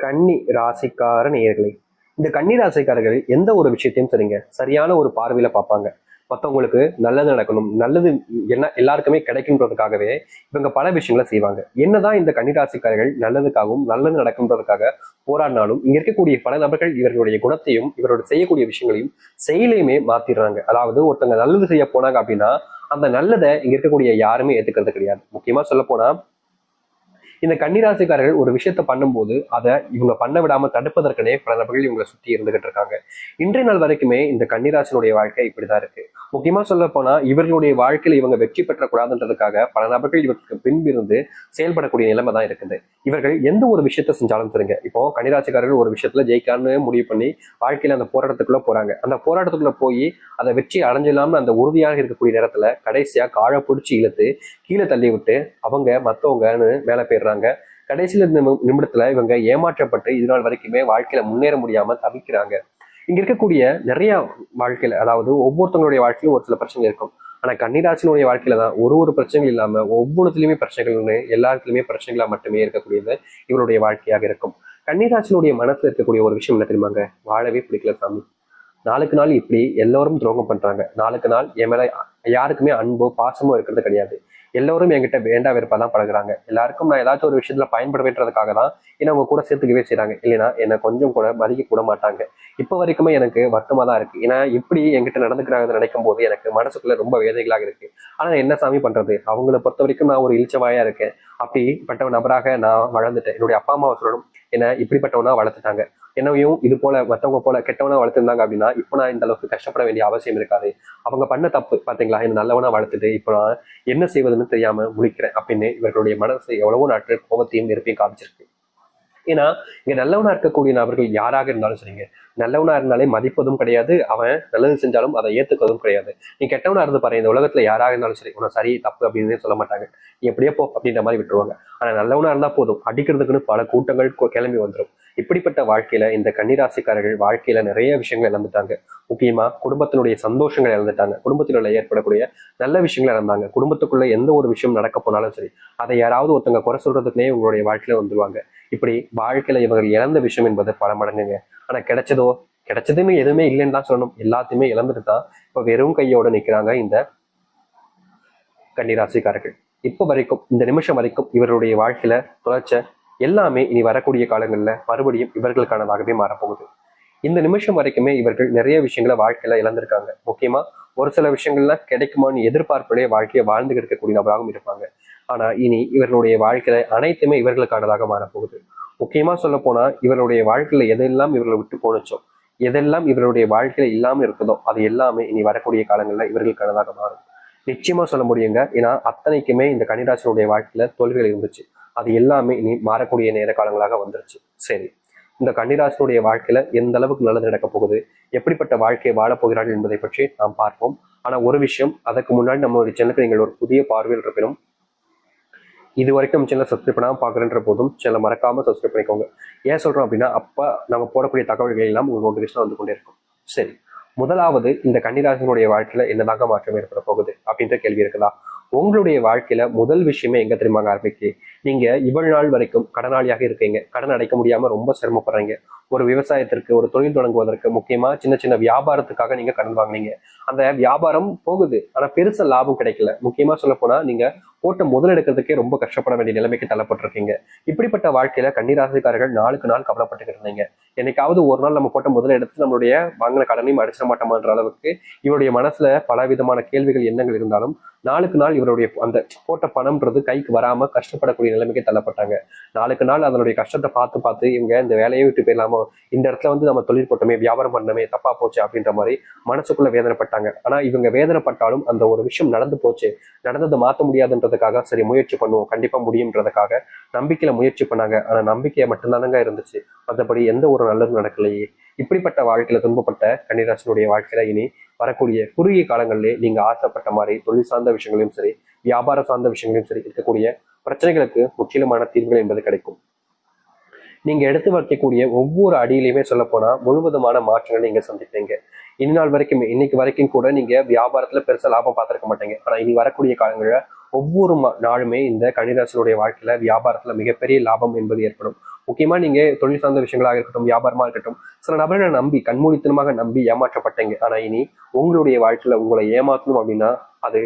கன்னி ராசிக்கார நேயர்களே, இந்த கன்னி ராசிக்காரர்கள் எந்த ஒரு விஷயத்தையும் சரிங்க சரியான ஒரு பார்வையில பார்ப்பாங்க. மற்றவங்களுக்கு நல்லது நடக்கணும், நல்லது என்ன எல்லாருக்குமே கிடைக்குன்றதுக்காகவே இவங்க பல விஷயங்களை செய்வாங்க. என்னதான் இந்த கன்னிராசிக்காரர்கள் நல்லதுக்காகவும் நல்லது நடக்கும்ன்றதுக்காக போராடினாலும் இங்க இருக்கக்கூடிய பல நபர்கள் இவர்களுடைய குணத்தையும் இவரோட செய்யக்கூடிய விஷயங்களையும் செயலையுமே மாத்திடுறாங்க. அதாவது ஒருத்தங்க நல்லது செய்ய போனாங்க அப்படின்னா அந்த நல்லதை இங்க இருக்கக்கூடிய யாருமே ஏத்துக்கிறது கிடையாது. முக்கியமா சொல்ல போனா இந்த கன்னிராசிக்காரர்கள் ஒரு விஷயத்த பண்ணும்போது அதை இவங்க பண்ண விடாம தடுப்பதற்கனே பல நபர்கள் இவங்களை சுத்தி இருந்துகிட்டு இருக்காங்க. இன்றைய நாள் வரைக்குமே இந்த கன்னிராசினுடைய வாழ்க்கை இப்படிதான் இருக்கு. முக்கியமா சொல்ல போனா இவர்களுடைய வாழ்க்கையில இவங்க வெற்றி பெற்றக்கூடாதுன்றதுக்காக பல நபர்கள் இவருக்கு பின்பிருந்து செயல்படக்கூடிய நிலைமை தான் இருக்குது. இவர்கள் எந்த ஒரு விஷயத்த செஞ்சாலும் சரிங்க, இப்போ கன்னிராசிக்காரர்கள் ஒரு விஷயத்துல ஜெயிக்கலாம்னு முடிவு பண்ணி வாழ்க்கையில அந்த போராட்டத்துக்குள்ள போறாங்க. அந்த போராட்டத்துக்குள்ள போய் அதை வெற்றி அடைஞ்சிடாம அந்த உறுதியாக இருக்கக்கூடிய நேரத்துல கடைசியா காழ பிடிச்சி இழுத்து கீழே தள்ளி விட்டு அவங்க மத்தவங்கன்னு மேல போயிடுறாங்க. கடைசியில நிமிடத்துல இவங்க ஏமாற்றப்பட்டு இது நாள் வரைக்குமே வாழ்க்கையில முன்னேற முடியாம தவிக்கிறாங்க. இங்க இருக்கக்கூடிய நிறைய வாழ்க்கையில, அதாவது ஒவ்வொருத்தவங்களுடைய வாழ்க்கையிலும் ஒரு சில பிரச்சனை இருக்கும். ஆனா கன்னிராசினுடைய வாழ்க்கையில தான் ஒரு பிரச்சனைகள் இல்லாம ஒவ்வொருத்திலுமே பிரச்சனைகள்னு எல்லாத்துலயுமே பிரச்சனைகளா மட்டுமே இருக்கக்கூடியது இவருடைய வாழ்க்கையாக இருக்கும். கன்னிராசினுடைய மனசுல இருக்கக்கூடிய ஒரு விஷயம் என்ன தெரியுமாங்க? வாழவே பிடிக்கல சாமி, நாளுக்கு நாள் இப்படி எல்லோரும் துரோகம் பண்றாங்க, நாளுக்கு நாள் என் மேல யாருக்குமே அன்போ பாசமோ இருக்கிறது கிடையாது, எல்லோரும் என்கிட்ட வேண்டா வெறுப்பா தான் பழகுறாங்க, எல்லாருக்கும் நான் ஏதாச்சும் ஒரு விஷயத்துல பயன்படுவேன்றதுக்காக தான் என்ன அவங்க கூட சேர்த்துக்கவே செய்றாங்க, இல்லைன்னா என்னை கொஞ்சம் கூட மதிக்க கூட மாட்டாங்க. இப்ப வரைக்குமே எனக்கு வருத்தமா தான் இருக்கு. ஏன்னா இப்படி என்கிட்ட நடந்துக்கிறாங்கன்னு நினைக்கும் போது எனக்கு மனசுக்குள்ள ரொம்ப வேதனைகளாக இருக்கு. ஆனா என்ன சாமி பண்றது, அவங்கள பொறுத்த வரைக்கும் நான் ஒரு இழிச்சவாயா இருக்கேன். அப்படிப்பட்ட நபராக நான் வளர்ந்துட்டேன். என்னுடைய அப்பா அம்மாவை சொல்லணும், என்ன இப்படிப்பட்டவனா வளர்த்துட்டாங்க. என்னையும் இது போல மற்றவங்க போல கெட்டவனா வளர்த்துருந்தாங்க அப்படின்னா இப்போ நான் இந்த அளவுக்கு கஷ்டப்பட வேண்டிய அவசியம் இருக்காது. அவங்க பண்ண தப்பு பாத்தீங்களா, என்ன நல்லவனா வளர்த்துட்டு இப்போ நான் என்ன செய்வதுன்னு தெரியாம முழிக்கிறேன் அப்படின்னு இவர்களுடைய மனசு எவ்வளவோ நாட்கள் கோபத்தையும் வெறுப்பையும் காமிச்சிருக்கு. ஏன்னா இங்க நல்லவனா இருக்கக்கூடிய நபர்கள் யாராக இருந்தாலும் சரிங்க, நல்லவனா இருந்தாலே மதிப்பதும் கிடையாது, அவன் நல்லது செஞ்சாலும் அதை ஏத்துக்கிறதும் கிடையாது. நீ கெட்டவனா இருந்து பாரு, இந்த உலகத்துல யாராக இருந்தாலும் சரி உன சரி தப்பு அப்படின்னு சொல்ல மாட்டாங்க, நீ எப்படியே போ அப்படின்ற மாதிரி விட்டுருவாங்க. ஆனா நல்லவனா இருந்தா போதும், அடிக்கிறதுக்குன்னு பல கூட்டங்கள் கிளம்பி வந்துடும். இப்படிப்பட்ட வாழ்க்கையில இந்த கன்னிராசிக்காரர்கள் வாழ்க்கையில நிறைய விஷயங்கள் இழந்துட்டாங்க. முக்கியமா குடும்பத்தினுடைய சந்தோஷங்களை இழந்துட்டாங்க, குடும்பத்தினுள்ள ஏற்படக்கூடிய நல்ல விஷயங்களை இழந்தாங்க. குடும்பத்துக்குள்ள எந்த ஒரு விஷயம் நடக்க போனாலும் சரி அதை யாராவது ஒருத்தங்க குறை சொல்றதுக்குனே உங்களுடைய வாழ்க்கையில வந்துருவாங்க. இப்படி வாழ்க்கையில இவர்கள் இழந்த விஷயம் என்பது பல மடங்குங்க. ஆனா கிடைச்சதுன்னு எதுவுமே இல்லைன்னு தான் சொல்லணும். எல்லாத்தையுமே இழந்துட்டு தான் இப்ப வெறும் கையோட நிக்கிறாங்க இந்த கன்னிராசிக்காரர்கள். இப்ப வரைக்கும் இந்த நிமிஷம் வரைக்கும் இவருடைய வாழ்க்கையில தொலைச்ச எல்லாமே இனி வரக்கூடிய காலங்கள்ல மறுபடியும் இவர்களுக்கானதாகவே மாறப்போகுது. இந்த நிமிஷம் வரைக்குமே இவர்கள் நிறைய விஷயங்களை வாழ்க்கையில இழந்திருக்காங்க. முக்கியமா ஒரு சில விஷயங்கள்லாம் கிடைக்குமான்னு எதிர்பார்ப்பிலே வாழ்க்கையை வாழ்ந்து இருக்கக்கூடிய நபராகவும் இருப்பாங்க. ஆனா இனி இவர்களுடைய வாழ்க்கையில அனைத்துமே இவர்களுக்கானதாக மாறப்போகுது. முக்கியமா சொல்ல போனா இவருடைய வாழ்க்கையில எதெல்லாம் இவர்களை விட்டு போனுச்சோ, எதெல்லாம் இவருடைய வாழ்க்கையில இல்லாம இருக்குதோ அது எல்லாமே இனி வரக்கூடிய காலங்கள்ல இவர்களுக்கானதாக மாறும். நிச்சயமா சொல்ல முடியுங்க. ஏன்னா அத்தனைக்குமே இந்த கன்னிராசினுடைய வாழ்க்கையில தோல்விகள் இருந்துச்சு. அது எல்லாமே இனி மாறக்கூடிய நேர காலங்களாக வந்துருச்சு. சரி, இந்த கன்னிராசினுடைய வாழ்க்கையில எந்த அளவுக்கு நல்லது நடக்க போகுது, எப்படிப்பட்ட வாழ்க்கையை வாழப் போகிறார்கள் என்பதை பற்றி நாம் பார்ப்போம். ஆனா ஒரு விஷயம், அதற்கு முன்னாடி நம்மளுடைய சேனலுக்கு நீங்கள் ஒரு புதிய பார்வையில் இருப்பினும் இது வரைக்கும் நம்ம சேனல் சப்ஸ்கிரைப் பண்ணாமல் பார்க்குறன்ற போதும் சேனலை மறக்காம சப்ஸ்கிரைப் பண்ணிக்கோங்க. ஏன் சொல்றோம் அப்படின்னா அப்ப நம்ம போடக்கூடிய தகவல்கள் எல்லாம் உங்களுக்கு நோட்டிஃபிகேஷன் வந்து கொண்டே இருக்கும். சரி, முதலாவது இந்த கன்னிராசினுடைய வாழ்க்கையில என்னதாக மாற்றம் ஏற்பட போகுது அப்படின்ற கேள்வி இருக்குதா? உங்களுடைய வாழ்க்கையில முதல் விஷயமே எங்க தெரியுமாங்க ஆரம்பிக்கு? நீங்க இவ்வளவு நாள் வரைக்கும் கடனாளியாக இருக்கீங்க, கடன் அடைக்க முடியாம ரொம்ப சிரமப்படுறீங்க. ஒரு விவசாயத்திற்கு, ஒரு தொழில் தொடங்குவதற்கு, முக்கியமா சின்ன சின்ன வியாபாரத்துக்காக நீங்க கடன் வாங்கினீங்க. அந்த வியாபாரம் போகுது, ஆனா பெருசா லாபம் கிடைக்கல. முக்கியமா சொல்ல போனா நீங்க போட்ட முதல் எடுக்கிறதுக்கே ரொம்ப கஷ்டப்பட வேண்டிய நிலைமைக்கு தள்ளப்பட்டிருக்கீங்க. இப்படிப்பட்ட வாழ்க்கையில கன்னிராசிக்காரர்கள் நாளுக்கு நாள் கவலைப்பட்டுக்கிட்டு இருந்தீங்க. என்னைக்காவது ஒரு நாள் நம்ம போட்ட முதல் எடுத்து நம்மளுடைய வாங்கின கடனையும் அடிச்சிட மாட்டோமான்ற அளவுக்கு இவருடைய மனசுல பல விதமான கேள்விகள் எண்ணங்கள் இருந்தாலும் நாளுக்கு நாள் இவருடைய அந்த போட்ட பணம்ன்றது கைக்கு வராம கஷ்டப்படக்கூடிய நிலைமைக்கு தள்ளப்பட்டாங்க. நாளுக்கு நாள் அதனுடைய கஷ்டத்தை பார்த்து பார்த்து இவங்க இந்த வேலையை விட்டு போயிடலாமோ, இந்த இடத்துல வந்து நம்ம தொழில் போட்டோமே, வியாபாரம் பண்ணமே, தப்பா போச்சு அப்படின்ற மாதிரி மனசுக்குள்ள வேதனைப்பட்டாங்க. ஆனா இவங்க வேதனைப்பட்டாலும் அந்த ஒரு விஷயம் நடந்து போச்சு, நடந்ததை மாற்ற முடியாதுன்றதுக்காக சரி முயற்சி பண்ணுவோம், கண்டிப்பா முடியுன்றதுக்காக நம்பிக்கையில முயற்சி பண்ணாங்க. ஆனா நம்பிக்கையை மட்டும்தானங்க இருந்துச்சு, மற்றபடி எந்த ஒரு நல்லதும் நடக்கலையே. இப்படிப்பட்ட வாழ்க்கையில துன்பப்பட்ட கன்னிராசினுடைய வாழ்க்கையில இனி வரக்கூடிய குறுகிய காலங்களிலே நீங்க ஆசைப்பட்ட மாதிரி தொழில் சார்ந்த விஷயங்களையும் சரி, வியாபாரம் சார்ந்த விஷயங்களையும் சரி இருக்கக்கூடிய பிரச்சனைகளுக்கு முற்றிலுமான தீர்வுகள் என்பது கிடைக்கும். நீங்க எடுத்து வைக்கக்கூடிய ஒவ்வொரு அடியிலையுமே சொல்ல போனா முழுவதுமான மாற்றங்களை நீங்க சந்திப்பீங்க. இந்நாள் வரைக்கும் இன்னைக்கு வரைக்கும் கூட நீங்க வியாபாரத்துல பெருசா லாபம் பார்த்திருக்க மாட்டீங்க. ஆனா இனி வரக்கூடிய காலங்களில் ஒவ்வொரு நாளுமே இந்த கன்னிராசினுடைய வாழ்க்கையில வியாபாரத்துல மிகப்பெரிய லாபம் என்பது ஏற்படும். முக்கியமா நீங்க தொழில் சார்ந்த விஷயங்களாக இருக்கட்டும், வியாபாரமா இருக்கட்டும், சில நபர்களை நம்பி கண்மூடித்தனமாக நம்பி ஏமாற்றப்பட்டீங்க. ஆனா இனி உங்களுடைய வாழ்க்கையில உங்களை ஏமாற்றணும் அப்படின்னா அது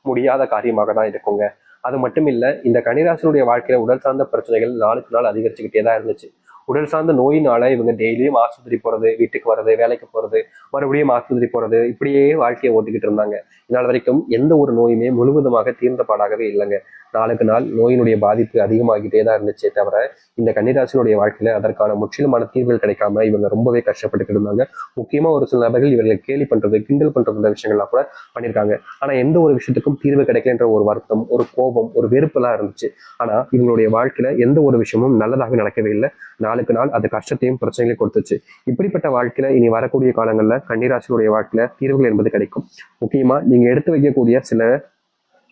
முடியாத காரியமாக தான் இருக்குங்க. அது மட்டும் இல்ல, இந்த கன்னிராசினுடைய வாழ்க்கையில உடல் சார்ந்த பிரச்சனைகள் நாளுக்கு நாள் அதிகரிச்சுக்கிட்டே தான் இருந்துச்சு. உடல் சார்ந்த நோயினால இவங்க டெய்லியும் ஆஸ்பத்திரி போறது, வீட்டுக்கு வர்றது, வேலைக்கு போறது, மறுபடியும் ஆஸ்பத்திரி போறது, இப்படியே வாழ்க்கையை ஓட்டிக்கிட்டு இருந்தாங்க. இந்நாள் வரைக்கும் எந்த ஒரு நோயுமே முழுவதுமாக தீர்ந்த பாடாகவே இல்லைங்க. நாளுக்கு நாள் நோயினுடைய பாதிப்பு அதிகமாகிட்டே தான் இருந்துச்சே தவிர, இந்த கன்னிராசினுடைய வாழ்க்கையில அதற்கான முற்றிலுமான தீர்வுகள் கிடைக்காம இவங்க ரொம்பவே கஷ்டப்பட்டு இருந்தாங்க. முக்கியமா ஒரு சில நபர்கள் இவர்களை கேலி பண்றது, கிண்டல் பண்றது விஷயங்கள்லாம் கூட பண்ணியிருக்காங்க. ஆனா எந்த ஒரு விஷயத்துக்கும் தீர்வு கிடைக்கலன்ற ஒரு வருத்தம், ஒரு கோபம், ஒரு வெறுப்பு எல்லாம் இருந்துச்சு. ஆனா இவங்களுடைய வாழ்க்கையில எந்த ஒரு விஷயமும் நல்லதாக நடக்கவே இல்லை. நாளுக்கு நாள் அது கஷ்டத்தையும் பிரச்சனைகளையும் கொடுத்துச்சு. இப்படிப்பட்ட வாழ்க்கையில இனி வரக்கூடிய காலங்கள்ல கன்னிராசினுடைய வாழ்க்கையில தீர்வுகள் என்பது கிடைக்கும். முக்கியமா நீங்க எடுத்து வைக்கக்கூடிய சில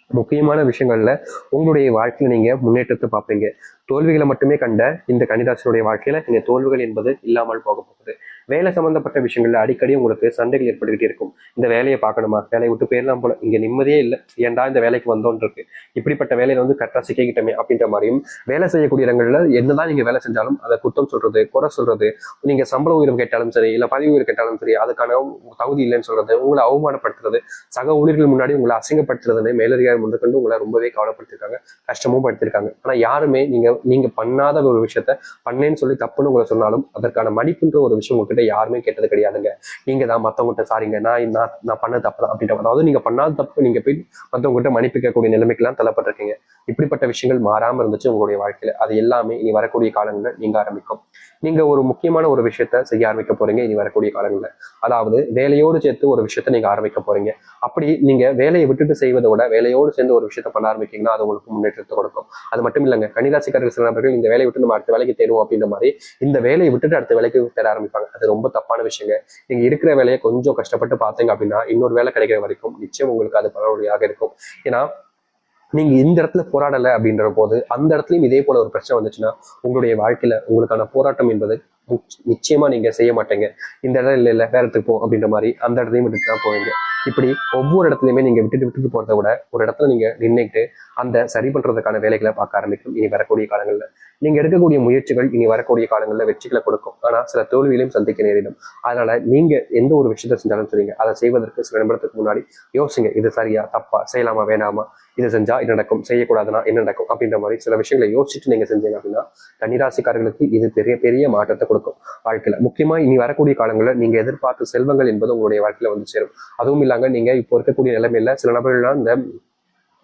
முக்கியமான விஷயங்கள்ல உங்களுடைய வாழ்க்கையில நீங்க முன்னேற்றத்தை பார்ப்பீங்க. தோல்விகளை மட்டுமே கண்ட இந்த கன்னிராசினுடைய வாழ்க்கையில நீங்க தோல்விகள் என்பது இல்லாமல் போக போகுது. வேலை சம்பந்தப்பட்ட விஷயங்கள்ல அடிக்கடி உங்களுக்கு சண்டைகள் ஏற்பட்டுக்கிட்டே இருக்கும். இந்த வேலையை பார்க்கணுமா, வேலையை விட்டு போயிடலாம் போல, இங்க நிம்மதியே இல்லை, ஏன்டா இந்த வேலைக்கு வந்தோன்னு இருக்கு, இப்படிப்பட்ட வேலையில வந்து கரெக்டா சிக்கிக்கிட்டமே அப்படின்ற மாதிரியும், வேலை செய்யக்கூடிய இடங்கள்ல என்னதான் நீங்க வேலை செஞ்சாலும் அதை குத்தம் சொல்றது, குறை சொல்றது, நீங்க சம்பள உயர்வு கேட்டாலும் சரி, இல்ல பதவி உயர்வு கேட்டாலும் சரி, அதுக்கான தகுதி இல்லைன்னு சொல்றது, உங்களை அவமானப்படுத்துறது, சக ஊழியர்கள் முன்னாடி உங்களை அசிங்கப்படுத்துறதுன்னு மேலதிகாரி முதற்கொண்டு உங்களை ரொம்பவே கவலைப்படுத்திருக்காங்க, கஷ்டமும் படுத்திருக்காங்க. ஆனா யாருமே நீங்க பண்ணாத ஒரு விஷயத்த பண்ணேன்னு சொல்லி தப்புன்னு உங்களை சொன்னாலும் அதற்கான மதிப்புன்ற ஒரு விஷயம் உங்ககிட்ட யாருமே கேட்டது கிடையாதுங்க. நீங்க தான் மத்தவங்ககிட்ட சாரிங்க, நான் பண்ண தப்பு தான் அப்படின்ற, அதாவது நீங்க பண்ணாத தப்பு நீங்க போய் மத்தவங்ககிட்ட மன்னிப்பு கேட்கக்கூடிய நிலைமைக்கெல்லாம் தள்ளப்பட்டிருக்கீங்க. இப்படிப்பட்ட விஷயங்கள் மாறாம இருந்துச்சு உங்களுடைய வாழ்க்கையில. அது எல்லாமே இனி வரக்கூடிய காலங்கள்ல நீங்க ஆரம்பிக்கும். நீங்க ஒரு முக்கியமான ஒரு விஷயத்த செய்ய ஆரம்பிக்க போறீங்க இனி வரக்கூடிய காலங்கள்ல. அதாவது வேலையோடு சேர்த்து ஒரு விஷயத்த நீங்க ஆரம்பிக்க போறீங்க. அப்படி நீங்க வேலையை விட்டுட்டு செய்வதை விட வேலையோடு சேர்ந்து ஒரு விஷயத்த பண்ண ஆரம்பிக்கீங்கன்னா அது உங்களுக்கு முன்னேற்றத்தை கொடுக்கும். அது மட்டும் இல்லைங்க, கன்னிராசிக்காரர்கள் சில நபர்கள் இந்த வேலையை விட்டு நம்ம அடுத்த வேலைக்கு தேடுவோம் அப்படின்ற மாதிரி இந்த வேலையை விட்டுட்டு அடுத்த வேலைக்கு தேட ஆரம்பிப்பாங்க. அது ரொம்ப தப்பான விஷயங்க. நீங்க இருக்கிற வேலையை கொஞ்சம் கஷ்டப்பட்டு பார்த்தீங்க அப்படின்னா இன்னொரு வேலை கிடைக்கிற வரைக்கும் நிச்சயம் உங்களுக்கு அது பலனுடையாக இருக்கும். ஏன்னா நீங்க இந்த இடத்துல போராடலை அப்படின்ற போது அந்த இடத்துலயும் இதே போல ஒரு பிரச்சனை வந்துச்சுன்னா உங்களுடைய வாழ்க்கையில உங்களுக்கான போராட்டம் என்பது நிச்சயமா நீங்க செய்ய மாட்டீங்க. இந்த இடம் இல்லை வேற இடத்துக்கு போ அப்படின்ற மாதிரி அந்த இடத்தையும் விட்டுட்டு தான் போவீங்க. இப்படி ஒவ்வொரு இடத்துலையுமே நீங்க விட்டுட்டு போறதை விட ஒரு இடத்துல நீங்க நின்றுட்டு அந்த சரி பண்றதுக்கான வேலைகளை பார்க்க ஆரம்பிக்கும் இனி வரக்கூடிய காலங்கள்ல. நீங்க எடுக்கக்கூடிய முயற்சிகள் இனி வரக்கூடிய காலங்கள்ல வெற்றிகளை கொடுக்கும். ஆனா சில தோல்விகளையும் சந்திக்க நேரிடும். அதனால நீங்க எந்த ஒரு விஷயத்த செஞ்சாலும் சொல்லுங்க, அதை செய்வதற்கு சில நிமிடத்துக்கு முன்னாடி யோசிங்க, இது சரியா தப்பா, செய்யலாமா வேணாமா, இதை செஞ்சா என்ன நடக்கும், செய்யக்கூடாதுன்னா என்ன நடக்கும் அப்படின்ற மாதிரி சில விஷயங்களை யோசிச்சுட்டு நீங்க செஞ்சீங்க அப்படின்னா கன்னிராசிக்காரர்களுக்கு இது பெரிய பெரிய மாற்றத்தை கொடுக்கும் வாழ்க்கையில. முக்கியமா இனி வரக்கூடிய காலங்களில் நீங்க எதிர்பார்த்த செல்வங்கள் என்பது உங்களுடைய வாழ்க்கையில வந்து சேரும். அதுவும் இல்லாம நீங்க இப்போ இருக்கக்கூடிய நிலைமையில சில நபர்கள்லாம் இந்த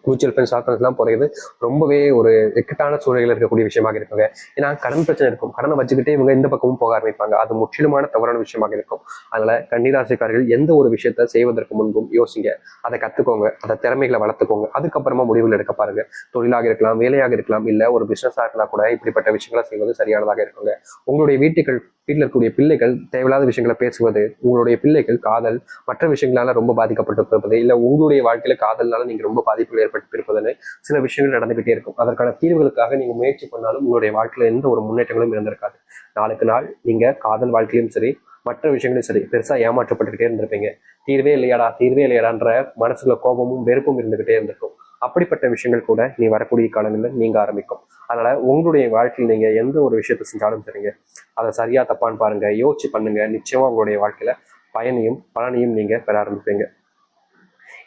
மியூச்சுவல் ஃபண்ட் ஸ்டாக் எல்லாம் போறது ரொம்பவே ஒரு இக்கட்டான சூழலில் இருக்கக்கூடிய விஷயமாக இருக்குங்க. ஏன்னா கடன் பிரச்சனை இருக்கும், கடனை வச்சுக்கிட்டே இவங்க இந்த பக்கமும் போக ஆரம்பிப்பாங்க. அது முற்றிலுமான தவறான விஷயமாக இருக்கும். அதனால கன்னிராசிக்காரர்கள் எந்த ஒரு விஷயத்த செய்வதற்கு முன்பும் யோசிங்க, அதை கத்துக்கோங்க, அதை திறமைகளை வளர்த்துக்கோங்க, அதுக்கப்புறமா முடிவுகள் எடுக்க பாருங்க. தொழிலாக இருக்கலாம், வேலையாக இருக்கலாம், இல்ல ஒரு பிசினஸா இருக்கலாம் கூட இப்படிப்பட்ட விஷயங்களை செய்வது சரியானதாக இருக்குங்க. உங்களுடைய வீட்டில் இருக்கக்கூடிய பிள்ளைகள் தேவையில்லாத விஷயங்களை பேசுவது, உங்களுடைய பிள்ளைகள் காதல் மற்ற விஷயங்களால ரொம்ப பாதிக்கப்பட்டிருப்பது, இல்ல உங்களுடைய வாழ்க்கையில காதல்னால நீங்க ரொம்ப பாதிப்புகள் ஏற்பட்டிருப்பதுன்னு சில விஷயங்கள் நடந்துகிட்டே இருக்கும். அதற்கான தீர்வுகளுக்காக நீங்க முயற்சி பண்ணாலும் உங்களுடைய வாழ்க்கையில எந்த ஒரு முன்னேற்றங்களும் இருந்திருக்காது. நாளுக்கு நாள் நீங்க காதல் வாழ்க்கையிலும் சரி மற்ற விஷயங்களும் சரி பெருசா ஏமாற்றப்பட்டுக்கிட்டே இருந்திருப்பீங்க. தீர்வே இல்லையாடான்ற மனசுல கோபமும் வெறுப்பும் இருந்துகிட்டே இருந்திருக்கும். அப்படிப்பட்ட விஷயங்கள் கூட நீ வரக்கூடிய காலங்களில் நீங்க ஆரம்பிக்கும். அதனால உங்களுடைய வாழ்க்கையில் நீங்க எந்த ஒரு விஷயத்த செஞ்சாலும் சரிங்க, அதை சரியா தப்பான்னு பாருங்க, யோசிச்சு பண்ணுங்க. நிச்சயமா உங்களுடைய வாழ்க்கையில பலனையும் நீங்க பெற ஆரம்பிப்பீங்க.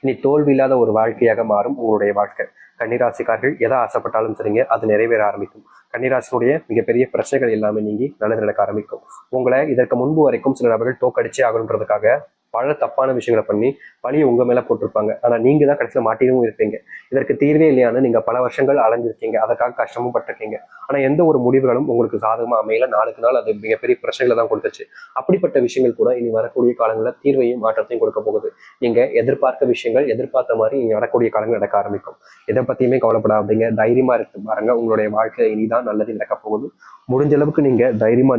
இனி தோல்வி இல்லாத ஒரு வாழ்க்கையாக மாறும் உங்களுடைய வாழ்க்கை. கன்னிராசிக்காரர்கள் எதை ஆசைப்பட்டாலும் சரிங்க, அது நிறைவேற ஆரம்பிக்கும். கன்னிராசினுடைய மிகப்பெரிய பிரச்சனைகள் எல்லாமே நீங்கி நல்லது நடக்க ஆரம்பிக்கும். உங்களை இதற்கு முன்பு வரைக்கும் சில நபர்கள் தோக்கடிச்சே ஆகணுன்றதுக்காக பல தப்பான விஷயங்களை பண்ணி பழியை உங்க மேல போட்டிருப்பாங்க. ஆனா நீங்க தான் கடைசியில மாட்டியும் இருப்பீங்க. இதற்கு தீர்வே இல்லையான்னு நீங்க பல வருஷங்கள் அலைஞ்சிருக்கீங்க, அதற்காக கஷ்டமும் பட்டிருக்கீங்க. ஆனா எந்த ஒரு முடிவுகளும் உங்களுக்கு சாதகமா அமையல. நாளுக்கு நாள் அது மிகப்பெரிய பிரச்சனைகளை தான் கொடுத்துச்சு. அப்படிப்பட்ட விஷயங்கள் கூட இனி வரக்கூடிய காலங்களில் தீர்வையும் மாற்றத்தையும் கொடுக்க போகுது. நீங்க எதிர்பார்த்த விஷயங்கள் எதிர்பார்த்த மாதிரி இனி வரக்கூடிய காலங்கள் நடக்க ஆரம்பிக்கும். எதை பத்தியுமே கவலைப்படாதீங்க, தைரியமா இருக்கு பாருங்க. உங்களுடைய வாழ்க்கையில இனிதான் நல்லது நடக்க போகுது. முடிஞ்ச அளவுக்கு நீங்க தைரியமா